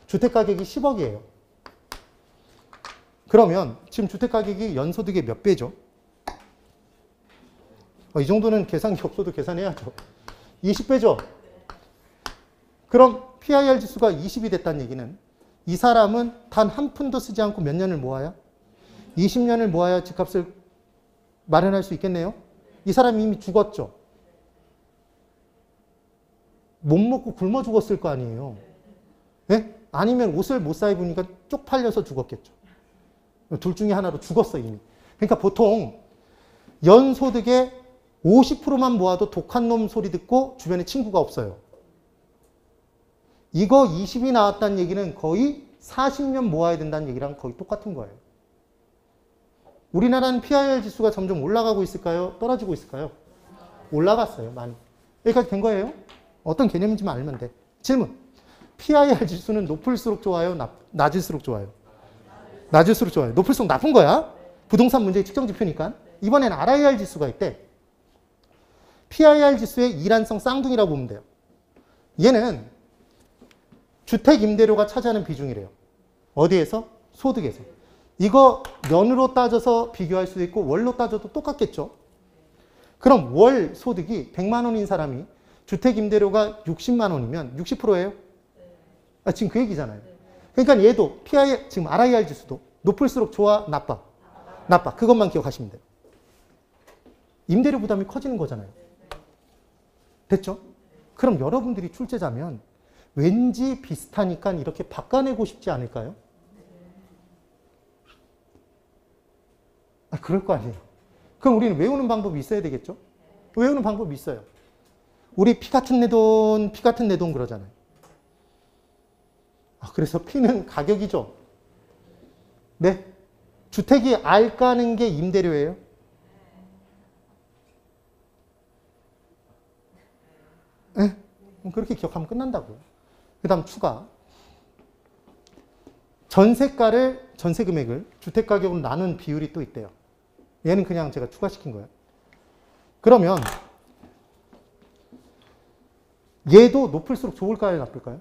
주택가격이 10억이에요. 그러면 지금 주택가격이 연소득의 몇 배죠? 이 정도는 계산기 없어도 계산해야죠. 20배죠? 그럼 PIR 지수가 20이 됐다는 얘기는 이 사람은 단 한 푼도 쓰지 않고 몇 년을 모아야? 20년을 모아야 집값을 마련할 수 있겠네요? 이 사람이 이미 죽었죠? 못 먹고 굶어 죽었을 거 아니에요? 네? 아니면 옷을 못 사 입으니까 쪽팔려서 죽었겠죠. 둘 중에 하나로 죽었어, 이미. 그러니까 보통 연소득의 50%만 모아도 독한 놈 소리 듣고 주변에 친구가 없어요. 이거 20이 나왔다는 얘기는 거의 40년 모아야 된다는 얘기랑 거의 똑같은 거예요. 우리나라는 PIR 지수가 점점 올라가고 있을까요? 떨어지고 있을까요? 올라갔어요, 많이. 여기까지 된 거예요? 어떤 개념인지만 알면 돼. 질문. PIR 지수는 높을수록 좋아요? 낮을수록 좋아요? 낮을수록 좋아요. 높을수록 나쁜 거야? 부동산 문제의 측정 지표니까. 이번엔 RIR 지수가 있대. PIR 지수의 이란성 쌍둥이라고 보면 돼요. 얘는 주택 임대료가 차지하는 비중이래요. 어디에서? 소득에서. 이거 년으로 따져서 비교할 수도 있고 월로 따져도 똑같겠죠. 그럼 월 소득이 100만 원인 사람이 주택 임대료가 60만 원이면 60%예요? 지금 그 얘기잖아요. 그러니까 얘도 PIR, 지금 RIR 지수도 높을수록 좋아, 나빠? 나빠. 그것만 기억하시면 돼요. 임대료 부담이 커지는 거잖아요. 됐죠? 그럼 여러분들이 출제자면 왠지 비슷하니까 이렇게 바꿔내고 싶지 않을까요? 그럴 거 아니에요. 그럼 우리는 외우는 방법이 있어야 되겠죠? 외우는 방법이 있어요. 우리 피 같은 내 돈, 피 같은 내 돈 그러잖아요. 그래서 피는 가격이죠. 네. 주택이 알 까는 게 임대료예요. 네. 그렇게 기억하면 끝난다고요. 그 다음 추가. 전세가를, 전세 금액을 주택가격으로 나눈 비율이 또 있대요. 얘는 그냥 제가 추가시킨 거예요. 그러면 얘도 높을수록 좋을까요? 나쁠까요?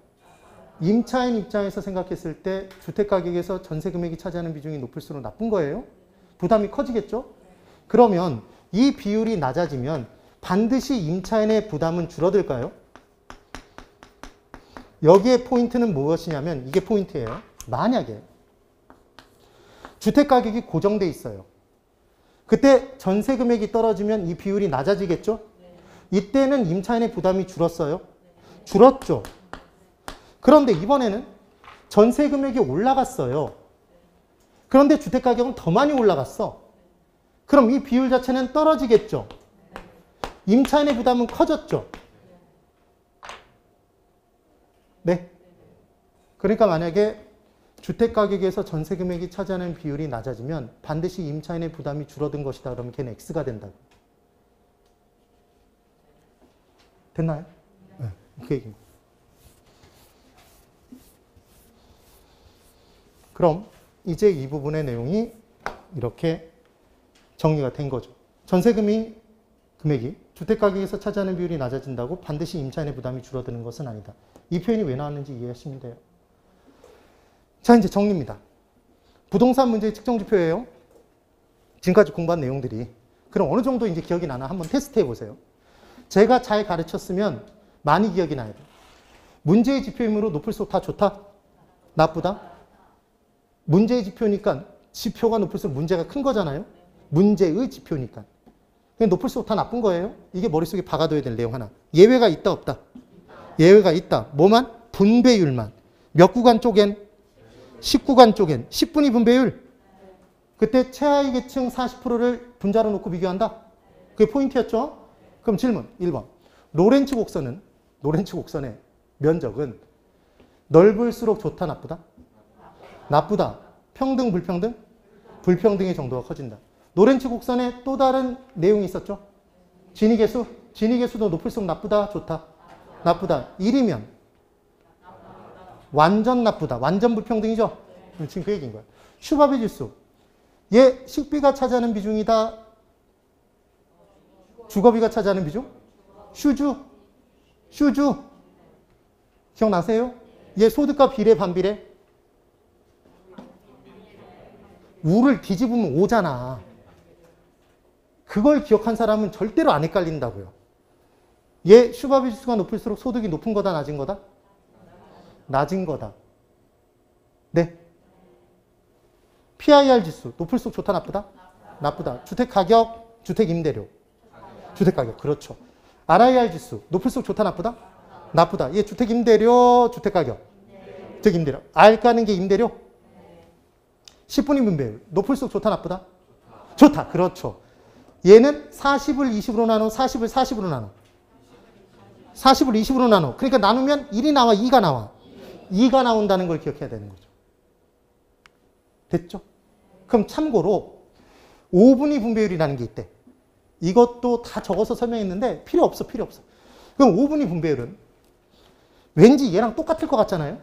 임차인 입장에서 생각했을 때 주택가격에서 전세 금액이 차지하는 비중이 높을수록 나쁜 거예요. 부담이 커지겠죠? 그러면 이 비율이 낮아지면 반드시 임차인의 부담은 줄어들까요? 여기에 포인트는 무엇이냐면 이게 포인트예요. 만약에 주택가격이 고정돼 있어요. 그때 전세 금액이 떨어지면 이 비율이 낮아지겠죠? 이때는 임차인의 부담이 줄었어요? 줄었죠. 그런데 이번에는 전세 금액이 올라갔어요. 그런데 주택가격은 더 많이 올라갔어. 그럼 이 비율 자체는 떨어지겠죠. 임차인의 부담은 커졌죠. 네. 그러니까 만약에 주택가격에서 전세 금액이 차지하는 비율이 낮아지면 반드시 임차인의 부담이 줄어든 것이다. 그러면 걔는 X가 된다고. 됐나요? 네. 그 얘기입니다. 그럼 이제 이 부분의 내용이 이렇게 정리가 된 거죠. 전세 금액이 주택가격에서 차지하는 비율이 낮아진다고 반드시 임차인의 부담이 줄어드는 것은 아니다. 이 표현이 왜 나왔는지 이해하시면 돼요. 자, 이제 정리입니다. 부동산 문제의 측정 지표예요. 지금까지 공부한 내용들이. 그럼 어느 정도 이제 기억이 나나 한번 테스트 해보세요. 제가 잘 가르쳤으면 많이 기억이 나야 돼요. 문제의 지표이므로 높을수록 다 좋다? 나쁘다? 문제의 지표니까 지표가 높을수록 문제가 큰 거잖아요. 문제의 지표니까. 높을수록 다 나쁜 거예요. 이게 머릿속에 박아둬야 될 내용 하나. 예외가 있다 없다? 예외가 있다. 뭐만? 분배율만. 몇 구간 쪽엔? 10구간 쪽엔. 10분위 분배율. 그때 최하위 계층 40%를 분자로 놓고 비교한다. 그게 포인트였죠? 그럼 질문 1번. 로렌츠 곡선의 면적은 넓을수록 좋다 나쁘다? 나쁘다. 평등 불평등? 불평등의 정도가 커진다. 로렌츠 곡선에 또 다른 내용이 있었죠? 진위계수? 진위계수도 높을수록 나쁘다 좋다? 나쁘다. 1이면 완전 나쁘다. 완전 불평등이죠? 지금 그 얘기인 거야. 슈바비 지수. 얘 식비가 차지하는 비중이다. 주거비가 차지하는 비중? 슈주. 기억나세요? 얘 소득과 비례 반비례? 우를 뒤집으면 5잖아. 그걸 기억한 사람은 절대로 안 헷갈린다고요. 얘 슈바비 지수가 높을수록 소득이 높은 거다 낮은 거다? 낮은 거다. 네. PIR 지수 높을수록 좋다 나쁘다? 나쁘다. 주택가격, 주택임대료. 주택가격 주택가격. RIR 지수 높을수록 좋다 나쁘다? 나쁘다. 얘 주택임대료, 주택가격. 주택임대료. R 까는 게 임대료? 10분위 분배율. 높을수록 좋다 나쁘다? 좋다. 그렇죠. 얘는 40을 20으로 나눠, 40을 40으로 나눠. 40을 20으로 나눠. 그러니까 나누면 1이 나와, 2가 나와. 2가 나온다는 걸 기억해야 되는 거죠. 됐죠? 그럼 참고로 5분위 분배율이라는 게 있대. 이것도 다 적어서 설명했는데 필요 없어. 그럼 5분위 분배율은 왠지 얘랑 똑같을 것 같잖아요.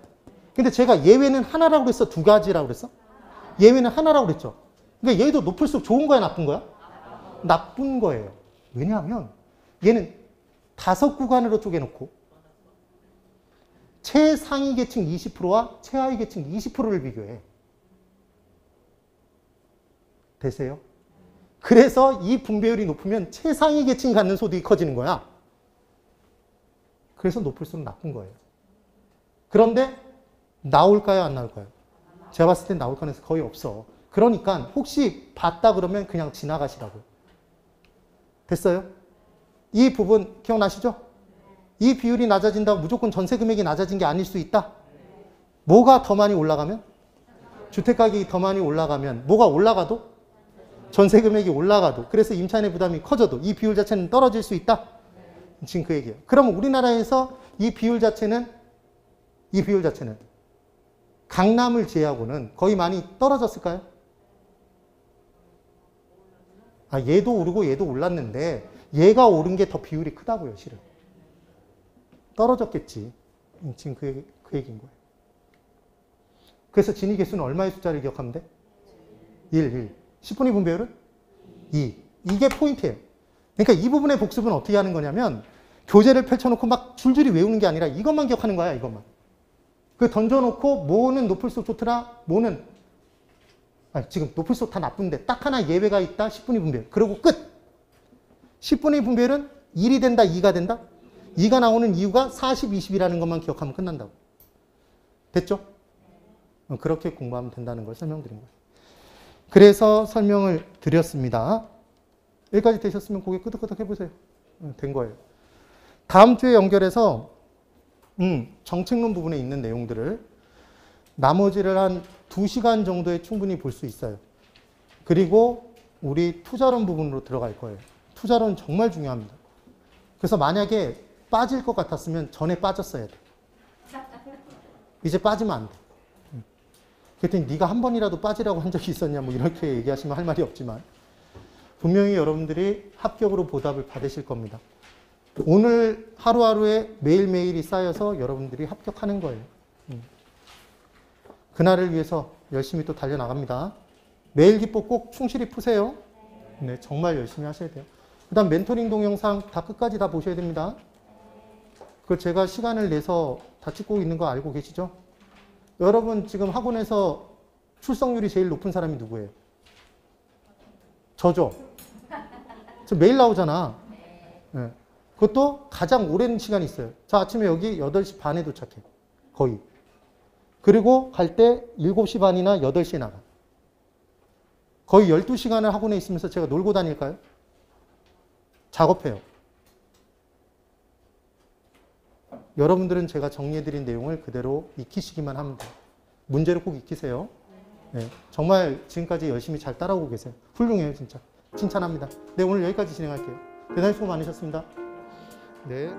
근데 제가 예외는 하나라고 그랬어? 두 가지라고 그랬어? 예외는 하나라고 그랬죠. 그러니까 얘도 높을수록 좋은 거야, 나쁜 거야? 나쁜 거예요. 왜냐하면 얘는 5구간으로 쪼개놓고 최상위 계층 20%와 최하위 계층 20%를 비교해. 되세요? 그래서 이 분배율이 높으면 최상위 계층이 갖는 소득이 커지는 거야. 그래서 높을수록 나쁜 거예요. 그런데 나올까요, 안 나올까요? 제가 봤을 땐 나올 가능성이 거의 없어. 그러니까 혹시 봤다 그러면 그냥 지나가시라고요. 됐어요? 이 부분 기억나시죠? 이 비율이 낮아진다고 무조건 전세 금액이 낮아진 게 아닐 수 있다. 뭐가 더 많이 올라가면? 주택가격이 더 많이 올라가면 뭐가 올라가도? 전세 금액이 올라가도. 그래서 임차인의 부담이 커져도 이 비율 자체는 떨어질 수 있다. 지금 그 얘기예요. 그럼 우리나라에서 이 비율 자체는 강남을 제외하고는 거의 많이 떨어졌을까요? 얘도 오르고 얘도 올랐는데 얘가 오른 게 더 비율이 크다고요, 실은. 떨어졌겠지. 지금 그 얘기인 거예요. 그래서 진위 개수는 얼마의 숫자를 기억하면 돼? 1. 10분의 분배율은 2. 이게 포인트예요. 그러니까 이 부분의 복습은 어떻게 하는 거냐면 교재를 펼쳐놓고 막 줄줄이 외우는 게 아니라 이것만 기억하는 거야, 이것만. 그 던져놓고 뭐는 높을수록 좋더라, 뭐는 지금 높을수록 다 나쁜데 딱 하나 예외가 있다, 10분의 분배율. 그리고 끝. 10분의 분배율은 1이 된다, 2가 된다? 2가 나오는 이유가 40, 20이라는 것만 기억하면 끝난다고. 됐죠? 그렇게 공부하면 된다는 걸 설명드린 거예요. 그래서 설명을 드렸습니다. 여기까지 되셨으면 고개 끄덕끄덕 해보세요. 된 거예요. 다음 주에 연결해서 정책론 부분에 있는 내용들을 나머지를 한 2시간 정도에 충분히 볼 수 있어요. 그리고 우리 투자론 부분으로 들어갈 거예요. 투자론 정말 중요합니다. 그래서 만약에 빠질 것 같았으면 전에 빠졌어야 돼. 이제 빠지면 안 돼. 그랬더니 네가 한 번이라도 빠지라고 한 적이 있었냐 뭐 이렇게 얘기하시면 할 말이 없지만 분명히 여러분들이 합격으로 보답을 받으실 겁니다. 오늘 하루하루에 매일매일이 쌓여서 여러분들이 합격하는 거예요. 그날을 위해서 열심히 또 달려나갑니다. 매일 기법 꼭 충실히 푸세요. 네, 정말 열심히 하셔야 돼요. 그 다음 멘토링 동영상 다 끝까지 다 보셔야 됩니다. 그걸 제가 시간을 내서 다 찍고 있는 거 알고 계시죠? 여러분 지금 학원에서 출석률이 제일 높은 사람이 누구예요? 저죠? 저 매일 나오잖아. 네. 그것도 가장 오랜 시간이 있어요. 자, 아침에 여기 8시 반에 도착해. 거의. 그리고 갈 때 7시 반이나 8시에 나가. 거의 12시간을 학원에 있으면서 제가 놀고 다닐까요? 작업해요. 여러분들은 제가 정리해드린 내용을 그대로 익히시기만 하면 돼요. 문제를 꼭 익히세요. 네, 정말 지금까지 열심히 잘 따라오고 계세요. 훌륭해요, 진짜. 칭찬합니다. 네, 오늘 여기까지 진행할게요. 대단히 수고 많으셨습니다. 네.